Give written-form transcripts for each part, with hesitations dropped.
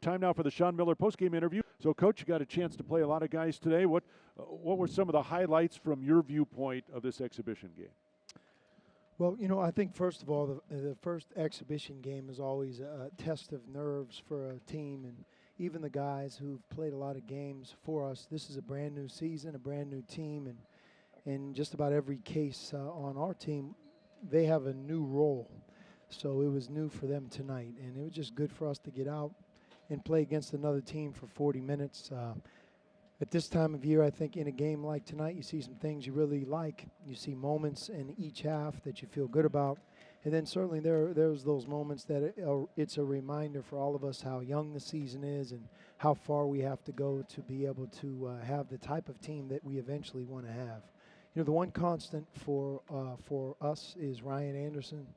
Time now for the Sean Miller postgame interview. So, Coach, you got a chance to play a lot of guys today. What were some of the highlights from your viewpoint of this exhibition game? Well, I think first of all, the first exhibition game is always a test of nerves for a team, and even the guys who've played a lot of games for us. This is a brand new season, a brand new team, and in just about every case on our team, they have a new role. So it was new for them tonight, and it was just good for us to get out and play against another team for 40 minutes. At this time of year, I think in a game like tonight, you see some things you really like. You see moments in each half that you feel good about. And then certainly there's those moments that it's a reminder for all of us how young the season is and how far we have to go to be able to have the type of team that we eventually want to have. The one constant for us is Ryan Anderson.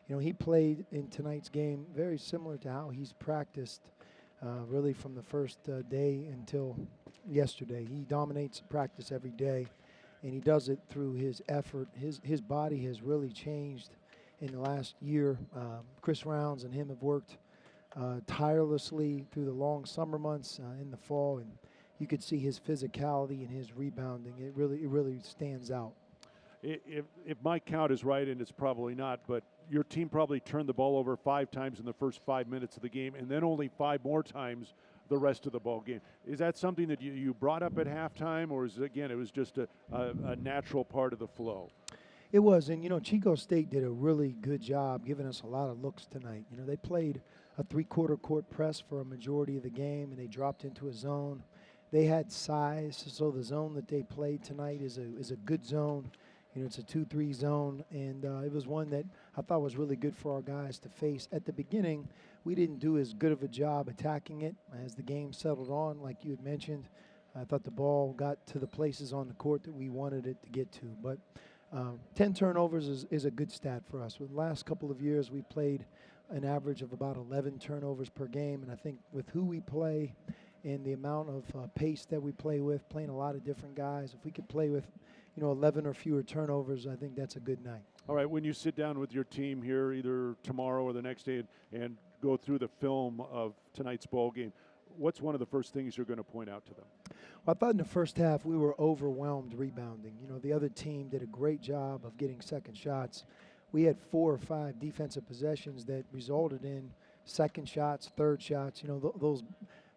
He played in tonight's game very similar to how he's practiced really from the first day until yesterday. He dominates practice every day, and he does it through his effort. His body has really changed in the last year. Chris Rounds and him have worked tirelessly through the long summer months in the fall, and you could see his physicality and his rebounding. It really stands out. If my count is right, and it's probably not, but your team probably turned the ball over 5 times in the first 5 minutes of the game, and then only 5 more times the rest of the ball game. Is that something that you brought up at halftime, or is it was just a natural part of the flow? It was, and Chico State did a really good job giving us a lot of looks tonight. They played a 3/4 court press for a majority of the game, and they dropped into a zone. They had size, so the zone that they played tonight is a good zone. It's a 2-3 zone, and it was one that I thought was really good for our guys to face. At the beginning, we didn't do as good of a job attacking it. As the game settled on, like you had mentioned, I thought the ball got to the places on the court that we wanted it to get to. But 10 turnovers is a good stat for us. For the last couple of years, we played an average of about 11 turnovers per game, and I think with who we play and the amount of pace that we play with, playing a lot of different guys, if we could play with 11 or fewer turnovers, I think that's a good night. All right, when you sit down with your team here either tomorrow or the next day and go through the film of tonight's ball game, what's one of the first things you're going to point out to them? Well, I thought in the first half we were overwhelmed rebounding. The other team did a great job of getting second shots. We had 4 or 5 defensive possessions that resulted in second shots, third shots,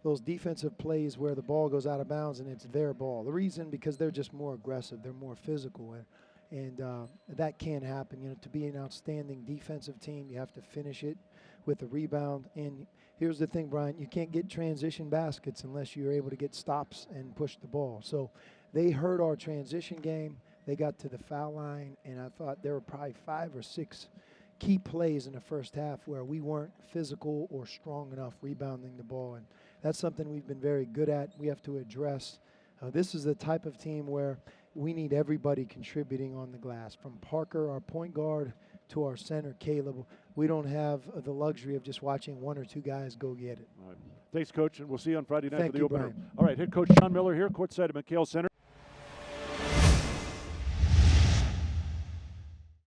those defensive plays where the ball goes out of bounds and it's their ball. The reason, because they're just more aggressive, they're more physical, and that can happen. To be an outstanding defensive team, you have to finish it with a rebound. And here's the thing, Brian, you can't get transition baskets unless you're able to get stops and push the ball. So they hurt our transition game. They got to the foul line, and I thought there were probably 5 or 6 key plays in the first half where we weren't physical or strong enough rebounding the ball, and that's something we've been very good at. We have to address. This is the type of team where we need everybody contributing on the glass, from Parker, our point guard, to our center, Caleb. We don't have the luxury of just watching 1 or 2 guys go get it. All right. Thanks, Coach, and we'll see you on Friday night Thank for the you, opener. Brian. All right, head coach Sean Miller here, courtside at McHale Center.